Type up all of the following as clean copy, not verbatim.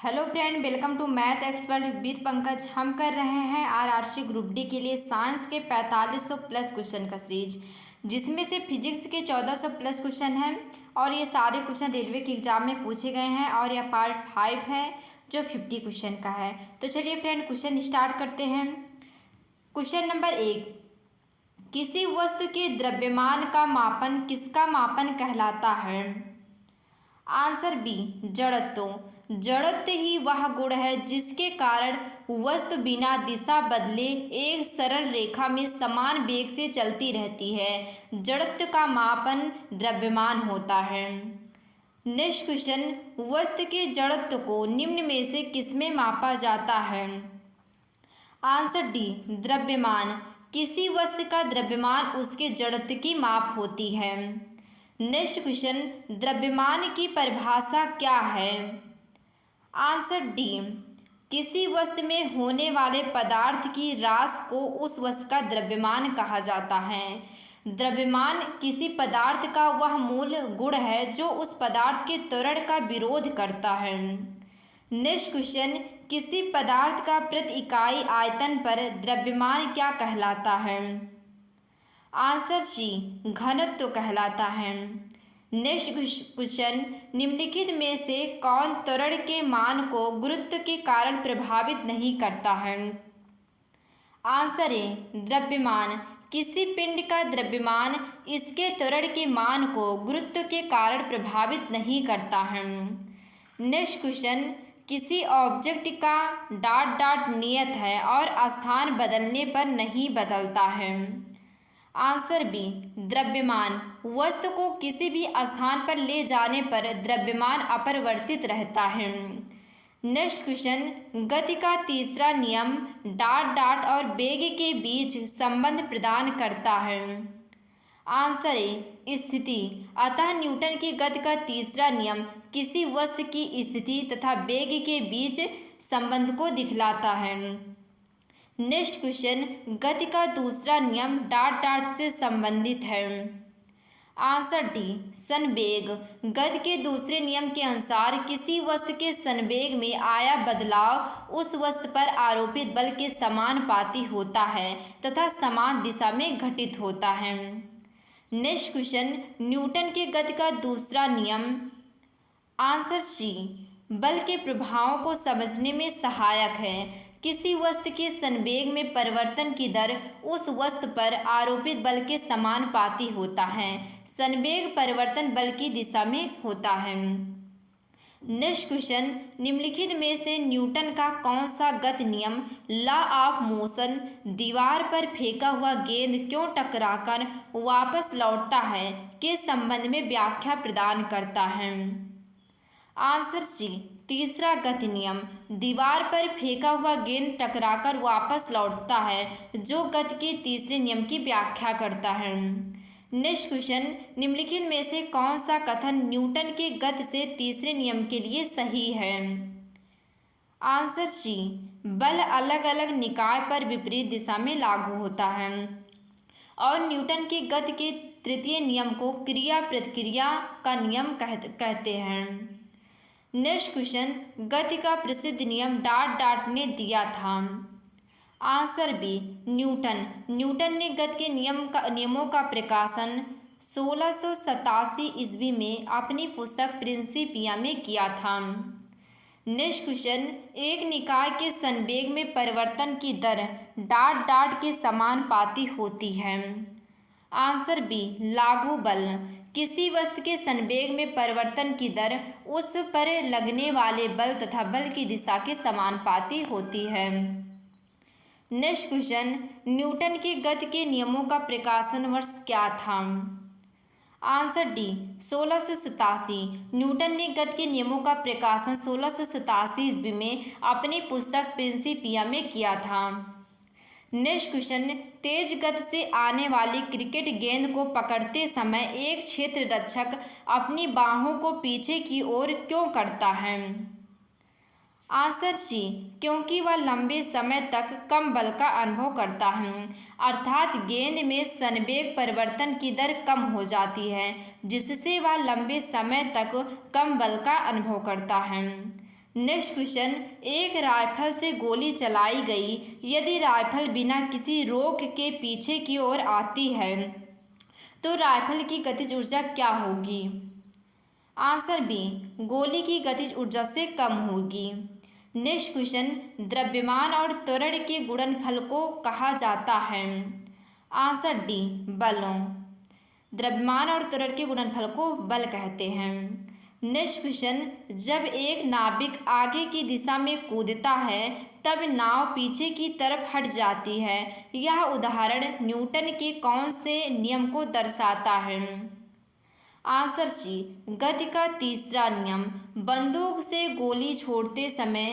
Hello friend, welcome to math expert with Pankaj. हम कर रहे हैं आरआरसी ग्रुप डी के लिए साइंस के 4500 प्लस क्वेश्चन का सीरीज, जिसमें से फिजिक्स के 1400 प्लस क्वेश्चन हैं और ये सारे क्वेश्चन रेलवे के एग्जाम में पूछे गए हैं और यह पार्ट 5 है जो 50 क्वेश्चन का है। तो चलिए फ्रेंड, क्वेश्चन स्टार्ट करते हैं। क्वेश्चन नंबर 1, किसी वस्तु के द्रव्यमान का मापन किसका मापन कहलाता है? आंसर बी, जड़त्व। जड़त्व ही वह गुण है जिसके कारण वस्तु बिना दिशा बदले एक सरल रेखा में समान वेग से चलती रहती है। जड़त्व का मापन द्रव्यमान होता है। नेक्स्ट क्वेश्चन, वस्तु के जड़त्व को निम्न में से किसमें मापा जाता है? आंसर डी, द्रव्यमान। किसी वस्तु का द्रव्यमान उसके जड़त्व की माप होती है। नेक्स्ट क्वेश्चन, द्रव्यमान की परिभाषा क्या है? आंसर डी, किसी वस्तु में होने वाले पदार्थ की राशि को उस वस्तु का द्रव्यमान कहा जाता है। द्रव्यमान किसी पदार्थ का वह मूल गुण है जो उस पदार्थ के त्वरण का विरोध करता है। नेक्स्ट क्वेश्चन, किसी पदार्थ का प्रति इकाई आयतन पर द्रव्यमान क्या कहलाता है? आंसर सी, घनत्व कहलाता है। नेक्स्ट क्वेश्चन, निम्नलिखित में से कौन त्वरण के मान को गुरुत्व के कारण प्रभावित नहीं करता है? आंसर ए, द्रव्यमान। किसी पिंड का द्रव्यमान इसके त्वरण के मान को गुरुत्व के कारण प्रभावित नहीं करता है। नेक्स्ट क्वेश्चन, किसी ऑब्जेक्ट का डॉट डॉट नियत है और स्थान बदलने पर नहीं बदलता है। आंसर बी, द्रव्यमान। वस्तु को किसी भी स्थान पर ले जाने पर द्रव्यमान अपरिवर्तित रहता है। नेक्स्ट क्वेश्चन, गति का तीसरा नियम डॉट डॉट और वेग के बीच संबंध प्रदान करता है। आंसर ए, स्थिति। अतः न्यूटन की गति का तीसरा नियम किसी वस्तु की स्थिति तथा वेग के बीच संबंध को दिखलाता है। नेक्स्ट क्वेश्चन, गति का दूसरा नियम डॉट डॉट से संबंधित है। आंसर डी, संवेग। गति के दूसरे नियम के अनुसार किसी वस्तु के संवेग में आया बदलाव उस वस्तु पर आरोपित बल के समानुपाती होता है तथा समान दिशा में घटित होता है। नेक्स्ट क्वेश्चन, न्यूटन के गति का दूसरा नियम। आंसर सी, बल के प्रभावों को समझने में सहायक है। किसी वस्तु के संवेग में परिवर्तन की दर उस वस्तु पर आरोपित बल के समानुपाती होता है। संवेग परिवर्तन बल की दिशा में होता है। नेक्स्ट क्वेश्चन, निम्नलिखित में से न्यूटन का कौन सा गति नियम लॉ ऑफ मोशन दीवार पर फेंका हुआ गेंद क्यों टकराकर वापस लौटता है के संबंध में व्याख्या प्रदान करता है? आंसर सी, तीसरा गति नियम। दीवार पर फेंका हुआ गेंद टकराकर वापस लौटता है जो गति के तीसरे नियम की व्याख्या करता है। नेक्स्ट क्वेश्चन, निम्नलिखित में से कौन सा कथन न्यूटन के गति से तीसरे नियम के लिए सही है? आंसर सी, बल अलग अलग निकाय पर विपरीत दिशा में लागू होता है और न्यूटन के गति के तृतीय नियम को क्रिया प्रतिक्रिया का नियम कहते हैं। नेक्स्ट क्वेश्चन, गति का प्रसिद्ध नियम डॉट डॉट ने दिया था। आंसर बी, न्यूटन ने गति के नियमों का प्रकाशन 1687 ईस्वी में अपनी पुस्तक प्रिंसिपिया में किया था। नेक्स्ट क्वेश्चन, एक निकाय के संवेग में परिवर्तन की दर डॉट डॉट के समानुपाती होती है। आंसर बी, लागू बल। किसी वस्तु के संवेग में परिवर्तन की दर उस पर लगने वाले बल तथा बल की दिशा के समानुपाती होती है। नेक्स्ट क्वेश्चन, न्यूटन के गति के नियमों का प्रकाशन वर्ष क्या था? Answer D, 1687। न्यूटन ने गति के नियमों का प्रकाशन 1687 ईस्वी में अपनी पुस्तक प्रिंसिपिया में किया था। नेक्स्ट क्वेश्चन, तेज गति से आने वाली क्रिकेट गेंद को पकड़ते समय एक क्षेत्र रक्षक अपनी बाहों को पीछे की ओर क्यों करता है? आंसर सी, क्योंकि वह लंबे समय तक कम बल का अनुभव करता है, अर्थात गेंद में संवेग परिवर्तन की दर कम हो जाती है जिससे वह लंबे समय तक कम बल का अनुभव करता है। नेक्स्ट क्वेश्चन, एक राइफल से गोली चलाई गई, यदि राइफल बिना किसी रोक के पीछे की ओर आती है तो राइफल की गतिज ऊर्जा क्या होगी? आंसर बी, गोली की गतिज ऊर्जा से कम होगी। नेक्स्ट क्वेश्चन, द्रव्यमान और त्वरण के गुणनफल को कहा जाता है? आंसर डी, बलों। द्रव्यमान और त्वरण के गुणनफल को बल कहते हैं। नेक्स्ट क्वेश्चन, जब एक नाविक आगे की दिशा में कूदता है तब नाव पीछे की तरफ हट जाती है। यह उदाहरण न्यूटन के कौन से नियम को दर्शाता है? आंसर सी, गति का तीसरा नियम। बंदूक से गोली छोड़ते समय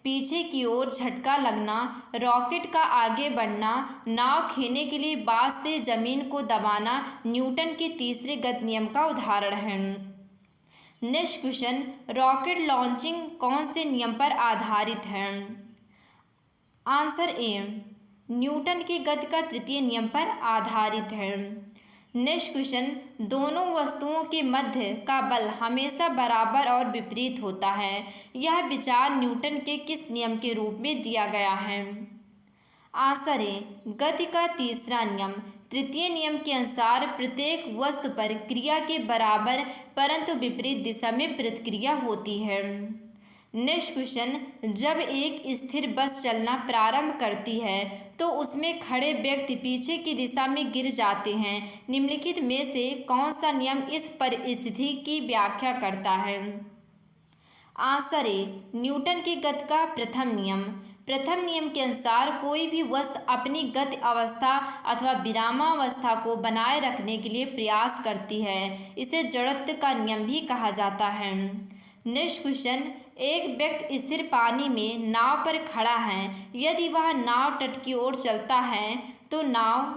पीछे की ओर झटका लगना, रॉकेट का आगे बढ़ना, नाव खेने के लिए बाँस से जमीन को दबाना न्यूटन के तीसरे गति नियम का उदाहरण है। नेक्स्ट क्वेश्चन, रॉकेट लॉन्चिंग कौन से नियम पर आधारित है? आंसर ए, न्यूटन के गति का तृतीय नियम पर आधारित है। नेक्स्ट क्वेश्चन, दोनों वस्तुओं के मध्य का बल हमेशा बराबर और विपरीत होता है। यह विचार न्यूटन के किस नियम के रूप में दिया गया है? आंसर ए, गति का तीसरा नियम। तृतीय नियम के अनुसार प्रत्येक वस्तु पर क्रिया के बराबर परंतु विपरीत दिशा में प्रतिक्रिया होती है। नेक्स्ट क्वेश्चन, जब एक स्थिर बस चलना प्रारंभ करती है तो उसमें खड़े व्यक्ति पीछे की दिशा में गिर जाते हैं। निम्नलिखित में से कौन सा नियम इस परिस्थिति की व्याख्या करता है? आंसर ए, न्यूटन की गति का प्रथम नियम। प्रथम नियम के अनुसार कोई भी वस्तु अपनी गति अवस्था अथवा विरामावस्था को बनाए रखने के लिए प्रयास करती है। इसे जड़त्व का नियम भी कहा जाता है। नेक्स्ट क्वेश्चन, एक व्यक्ति स्थिर पानी में नाव पर खड़ा है। यदि वह नाव तट की ओर चलता है तो नाव,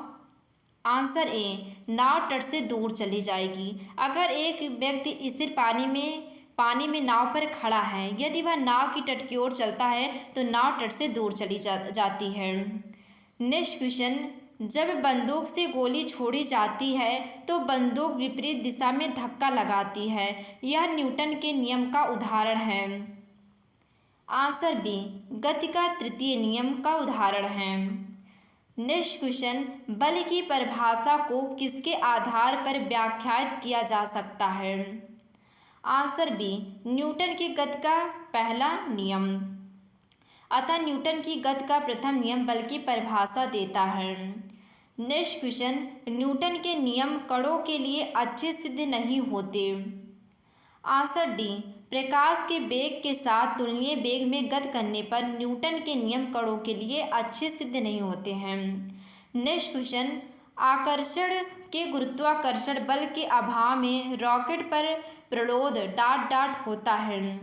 आंसर ए, नाव तट से दूर चली जाएगी। अगर एक व्यक्ति स्थिर पानी में नाव पर खड़ा है, यदि वह नाव की तट की ओर चलता है तो नाव तट से दूर चली जाती है। नेक्स्ट क्वेश्चन, जब बंदूक से गोली छोड़ी जाती है तो बंदूक विपरीत दिशा में धक्का लगाती है। यह न्यूटन के नियम का उदाहरण है। आंसर बी, गति का तृतीय नियम का उदाहरण है। नेक्स्ट क्वेश्चन, बल की परिभाषा को किसके आधार पर व्याख्यायित किया जा सकता है? आंसर बी, न्यूटन की गति का पहला नियम। अतः न्यूटन की गति का प्रथम नियम बल की परिभाषा देता है। नेक्स्ट क्वेश्चन, न्यूटन के नियम कणों के लिए अच्छे सिद्ध नहीं होते। आंसर डी, प्रकाश के वेग के साथ तुलनीय वेग में गति करने पर न्यूटन के नियम कणों के लिए अच्छे सिद्ध नहीं होते हैं। नेक्स्ट क्वेश्चन, आकर्षण के गुरुत्वाकर्षण बल के अभाव में रॉकेट पर प्रलोद डॉट होता है।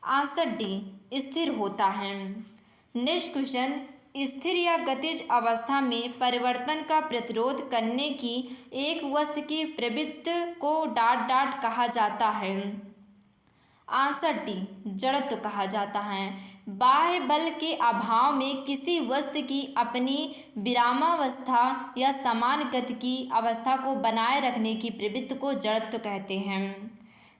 आंसर डी, स्थिर होता है। नेक्स्ट क्वेश्चन, स्थिर या गतिज अवस्था में परिवर्तन का प्रतिरोध करने की एक वस्तु की प्रवृत्ति को डॉट कहा जाता है। आंसर डी, जड़त्व कहा जाता है। बाह्य बल के अभाव में किसी वस्तु की अपनी विरामावस्था या समान गति की अवस्था को बनाए रखने की प्रवृत्ति को जड़त्व कहते हैं।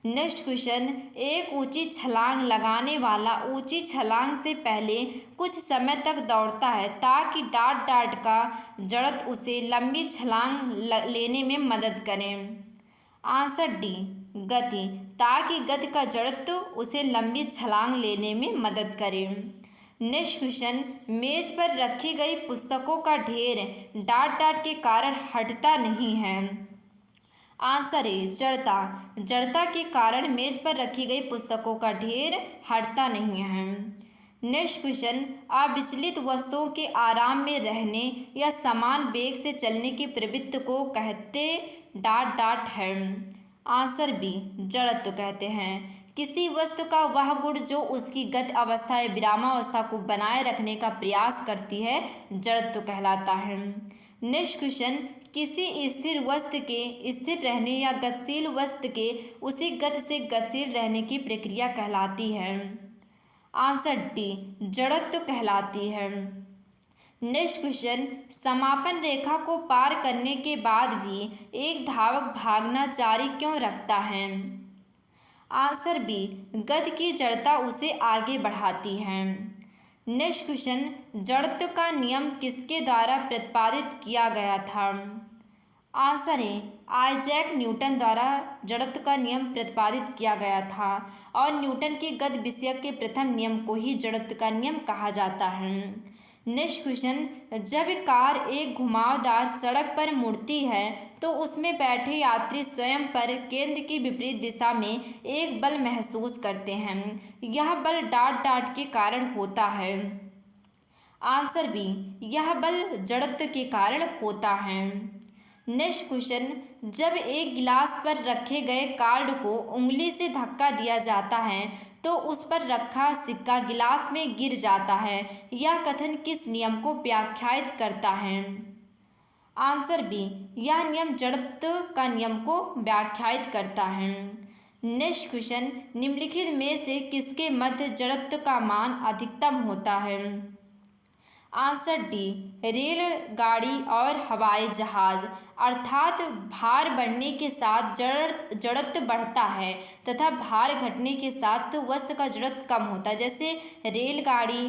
नेक्स्ट क्वेश्चन, एक ऊंची छलांग लगाने वाला ऊंची छलांग से पहले कुछ समय तक दौड़ता है ताकि डॉट का जड़त्व उसे लंबी छलांग लेने में मदद करे। आंसर डी, गति, ताकि गति का जड़त्व उसे लंबी छलांग लेने में मदद करे। नेक्स्ट क्वेश्चन, मेज पर रखी गई पुस्तकों का ढेर डॉट के कारण हटता नहीं है। आंसर ए, जड़ता के कारण मेज पर रखी गई पुस्तकों का ढेर हटता नहीं है। नेक्स्ट क्वेश्चन, अविचलित वस्तुओं के आराम में रहने या समान वेग से चलने की प्रवृत्ति को कहते डॉट है। आंसर बी, जड़त्व कहते हैं। किसी वस्तु का वह गुण जो उसकी गति अवस्था या विरामावस्था को बनाए रखने का प्रयास करती है जड़त्व कहलाता है। नेक्स्ट क्वेश्चन, किसी स्थिर वस्तु के स्थिर रहने या गतिशील वस्तु के उसी गति से गतिशील रहने की प्रक्रिया कहलाती है। आंसर डी, जड़त्व कहलाती है। नेक्स्ट क्वेश्चन, समापन रेखा को पार करने के बाद भी एक धावक भागना जारी क्यों रखता है? आंसर बी, गति की जड़ता उसे आगे बढ़ाती है। नेक्स्ट क्वेश्चन, जड़त्व का नियम किसके द्वारा प्रतिपादित किया गया था? आंसर है आइजैक न्यूटन द्वारा जड़त्व का नियम प्रतिपादित किया गया था और न्यूटन के गति विषयक के प्रथम नियम को ही जड़त्व का नियम कहा जाता है। नेक्स्ट क्वेश्चन, जब कार एक घुमावदार सड़क पर मुड़ती है तो उसमें बैठे यात्री स्वयं पर केंद्र की विपरीत दिशा में एक बल महसूस करते हैं। यह बल डाट डाट के कारण होता है। आंसर बी, यह बल जड़त्व के कारण होता है। नेक्स्ट क्वेश्चन, जब एक गिलास पर रखे गए कार्ड को उंगली से धक्का दिया जाता है तो उस पर रखा सिक्का गिलास में गिर जाता है। यह कथन किस नियम को व्याख्यायित करता है? आंसर बी, यह नियम जड़त्व का नियम को व्याख्यायित करता है। नेक्स्ट क्वेश्चन, निम्नलिखित में से किसके मध्य जड़त्व का मान अधिकतम होता है? आंसर डी, रेलगाड़ी और हवाई जहाज। अर्थात भार बढ़ने के साथ जड़त्व बढ़ता है तथा भार घटने के साथ वस्तु का जड़त्व कम होता है, जैसे रेलगाड़ी,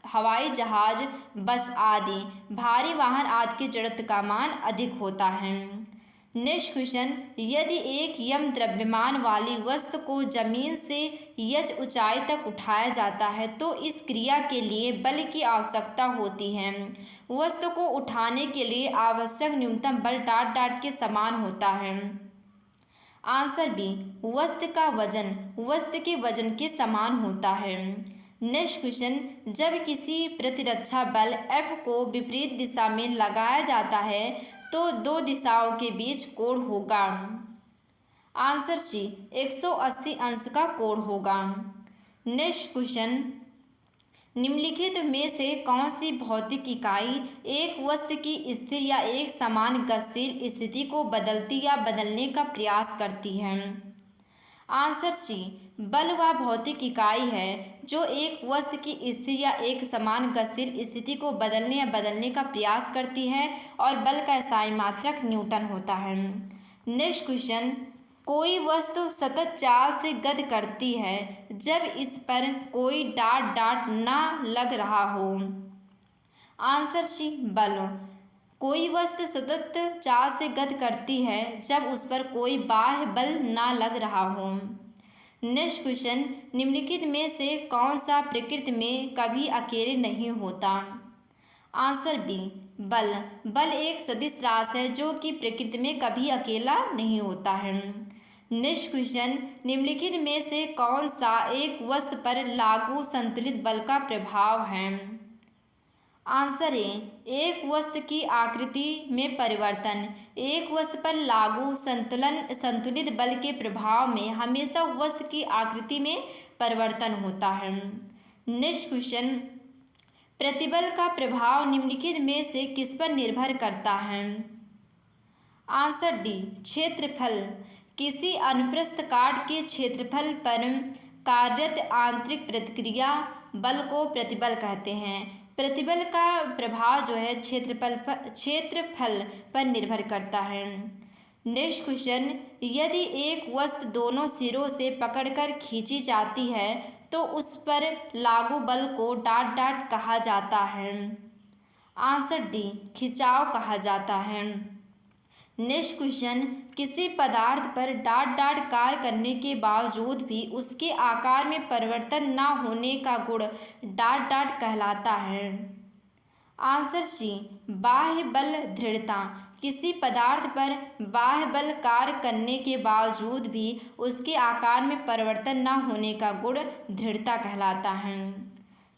हवाई जहाज, बस आदि भारी वाहन आदि के जड़त्व का मान अधिक होता है। नेक्स्ट क्वेश्चन, यदि एक यम द्रव्यमान वाली वस्तु को जमीन से यच ऊंचाई तक उठाया जाता है तो इस क्रिया के लिए बल की आवश्यकता होती है। वस्तु को उठाने के लिए आवश्यक न्यूनतम बल डाट डाट के समान होता है। आंसर बी, वस्तु के वजन के समान होता है। नेक्स्ट क्वेश्चन, जब किसी प्रतिरक्षा बल F को विपरीत दिशा में लगाया जाता है तो दो दिशाओं के बीच कोण होगा। आंसर सी, 180 अंश का कोण होगा। नेक्स्ट क्वेश्चन, निम्नलिखित में से कौन सी भौतिक इकाई एक वस्तु की स्थिर या एक समान गतिशील स्थिति को बदलती या बदलने का प्रयास करती है? आंसर सी, बल वह भौतिक इकाई है जो एक वस्तु की स्थिर या एक समान गतिशील स्थिति को बदलने या बदलने का प्रयास करती है और बल का स्थायी मात्रक न्यूटन होता है। नेक्स्ट क्वेश्चन, कोई वस्तु सतत चाल से गति करती है जब इस पर कोई डाट डाट ना लग रहा हो। आंसर सी, बल। कोई वस्तु सतत चाल से गति करती है जब उस पर कोई बाह्य बल ना लग रहा हो। नेक्स्ट क्वेश्चन, निम्नलिखित में से कौन सा प्रकृति में कभी अकेले नहीं होता? आंसर बी, बल एक सदिश राशि है जो कि प्रकृति में कभी अकेला नहीं होता है। नेक्स्ट क्वेश्चन, निम्नलिखित में से कौन सा एक वस्तु पर लागू संतुलित बल का प्रभाव है? आंसर ए, एक वस्तु की आकृति में परिवर्तन। एक वस्तु पर लागू संतुलित बल के प्रभाव में हमेशा वस्तु की आकृति में परिवर्तन होता है। नेक्स्ट क्वेश्चन, प्रतिबल का प्रभाव निम्नलिखित में से किस पर निर्भर करता है? आंसर डी, क्षेत्रफल। किसी अनुप्रस्थ काट के क्षेत्रफल पर कार्यरत आंतरिक प्रतिक्रिया बल को प्रतिबल कहते हैं। प्रतिबल का प्रभाव जो है क्षेत्रफल पर निर्भर करता है। नेक्स्ट क्वेश्चन, यदि एक वस्तु दोनों सिरों से पकड़कर खींची जाती है तो उस पर लागू बल को डाट डाट कहा जाता है। आंसर डी, खिंचाव कहा जाता है। नेक्स्ट क्वेश्चन, किसी पदार्थ पर डाट डाट कार्य करने के बावजूद भी उसके आकार में परिवर्तन न होने का गुण डाट डाट कहलाता है। आंसर सी, बाह्य बल दृढ़ता। किसी पदार्थ पर बाह्य बल कार्य करने के बावजूद भी उसके आकार में परिवर्तन न होने का गुण दृढ़ता कहलाता है।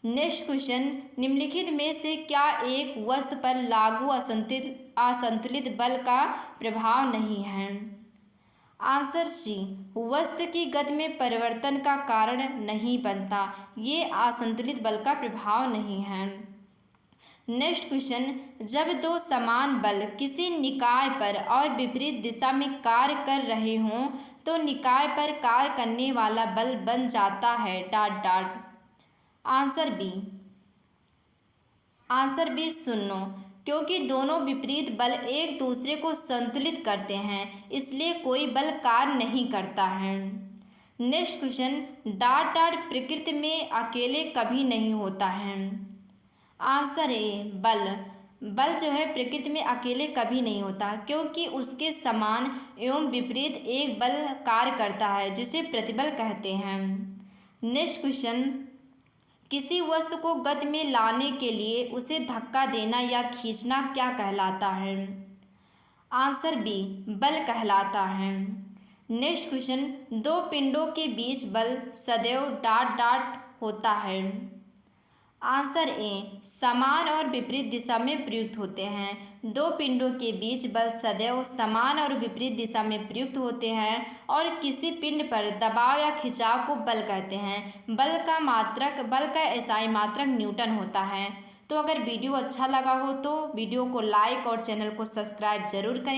नेक्स्ट क्वेश्चन, निम्नलिखित में से क्या एक वस्तु पर लागू असंतुलित बल का प्रभाव नहीं है? आंसर सी, वस्तु की गति में परिवर्तन का कारण नहीं बनता। ये असंतुलित बल का प्रभाव नहीं है। नेक्स्ट क्वेश्चन, जब दो समान बल किसी निकाय पर और विपरीत दिशा में कार्य कर रहे हों तो निकाय पर कार्य करने वाला बल बन जाता है डाट डाट। आंसर बी, शून्य। क्योंकि दोनों विपरीत बल एक दूसरे को संतुलित करते हैं, इसलिए कोई बल कार्य नहीं करता है। नेक्स्ट क्वेश्चन, डॉट डॉट प्रकृति में अकेले कभी नहीं होता है। आंसर ए बल। बल जो है प्रकृति में अकेले कभी नहीं होता, क्योंकि उसके समान एवं विपरीत एक बल कार्य करता है, जिसे प्रतिबल कहते हैं। नेक्स्ट क्वेश्चन, किसी वस्तु को गति में लाने के लिए उसे धक्का देना या खींचना क्या कहलाता है। आंसर बी बल कहलाता है। नेक्स्ट क्वेश्चन, दो पिंडों के बीच बल सदैव डॉट डॉट होता है। आंसर ए समान और विपरीत दिशा में प्रयुक्त होते हैं। दो पिंडों के बीच बल सदैव समान और विपरीत दिशा में प्रयुक्त होते हैं और किसी पिंड पर दबाव या खिंचाव को बल कहते हैं। बल का एसआई मात्रक न्यूटन होता है। तो अगर वीडियो अच्छा लगा हो तो वीडियो को लाइक और चैनल को सब्सक्राइब जरूर करें।